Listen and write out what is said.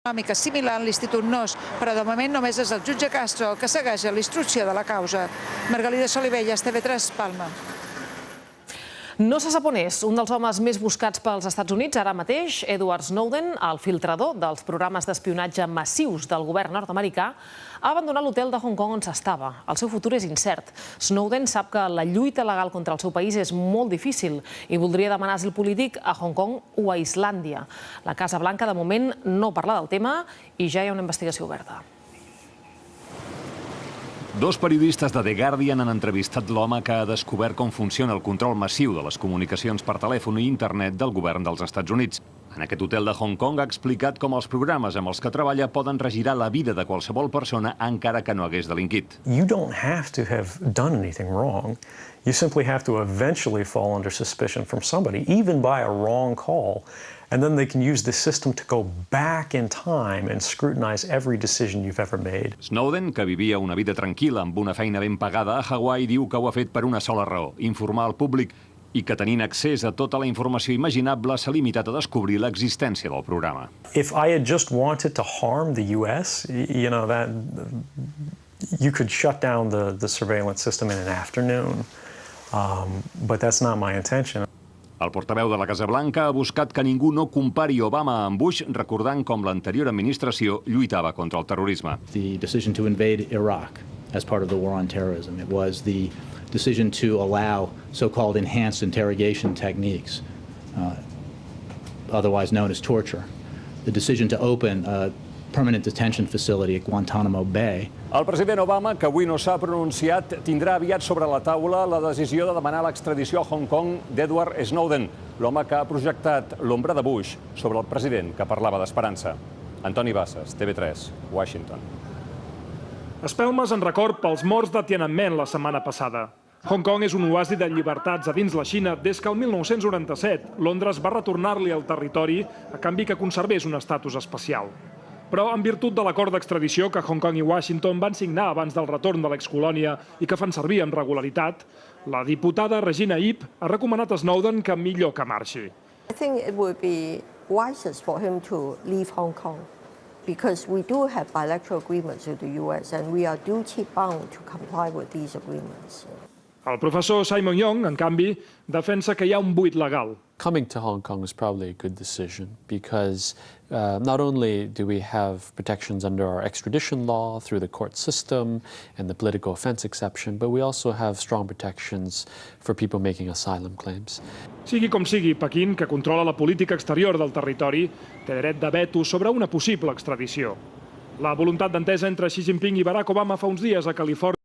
econòmica similar a l'Institut NOS, però de moment només és el jutge Castro el que segueix la instrucció de la causa. Margalida Solivelles, TV3, Palma. No se sap on és un dels homes més buscats pels Estats Units ara mateix, Edward Snowden, el filtrador dels programes d'espionatge massius del govern nord-americà, ha abandonat l'hotel de Hong Kong on s'estava. El seu futur és incert. Snowden sap que la lluita legal contra el seu país és molt difícil i voldria demanar asil polític a Hong Kong o a Islàndia. La Casa Blanca, de moment, no parla del tema i ja hi ha una investigació oberta. Dos periodistes de The Guardian han entrevistat l'home que ha descobert com funciona el control massiu de les comunicacions per telèfon i internet del govern dels Estats Units. En aquest hotel de Hong Kong ha explicat com els programes amb els que treballa poden regirar la vida de qualsevol persona encara que no hagués delinquit. You don't have to have done anything wrong. You simply have to eventually fall under suspicion from somebody, even by a wrong call. And then they can use the system to go back in time and scrutinize every decision you've ever made. Snowden, que vivia una vida tranquil·la amb una feina ben pagada a Hawaii, diu que ho ha fet per una sola raó, informar al públic, i que tenint accés a tota la informació imaginable s'ha limitat a descobrir l'existència del programa. If I had just wanted to harm the US, you know, that you could shut down the surveillance system in an afternoon, but that's not my intention. El portaveu de la Casa Blanca ha buscat que ningú no compari Obama amb Bush, recordant com l'anterior administració lluitava contra el terrorisme. The decision to invade Iraq as part of the war on terrorism. It was the decision to allow so-called enhanced interrogation techniques, otherwise known as torture. The decision to open a permanent detention facility at Guantanamo Bay. El president Obama, que avui no s'ha pronunciat, tindrà aviat sobre la taula la decisió de demanar l'extradició a Hong Kong d'Edward Snowden, l'home que ha projectat l'ombra de Bush sobre el president que parlava d'esperança. Antoni Bassas, TV3, Washington. Espelmes en record pels morts de Tiananmen la setmana passada. Hong Kong és un oasi de llibertats a dins la Xina des que el 1997 Londres va retornar-li al territori a canvi que conservés un estatus especial. Però en virtut de l'acord d'extradició que Hong Kong i Washington van signar abans del retorn de l'excolònia i que fan servir amb regularitat, la diputada Regina Ip ha recomanat a Snowden que millor que marxi. I think it would be wisest for him to leave Hong Kong because we do have bilateral agreements with the US and we are duty bound to comply with these agreements. El professor Simon Yong, en canvi, defensa que hi ha un buit legal. Coming to Hong Kong is probably a good decision because not only do we have protections under our extradition law through the court system and the political offense exception, but we also have strong protections for people making asylum claims. Sigui com sigui, Pequín, que controla la política exterior del territori, té dret de veto sobre una possible extradició. La voluntat d'entesa entre Xi Jinping i Barack Obama fa uns dies a Califòrnia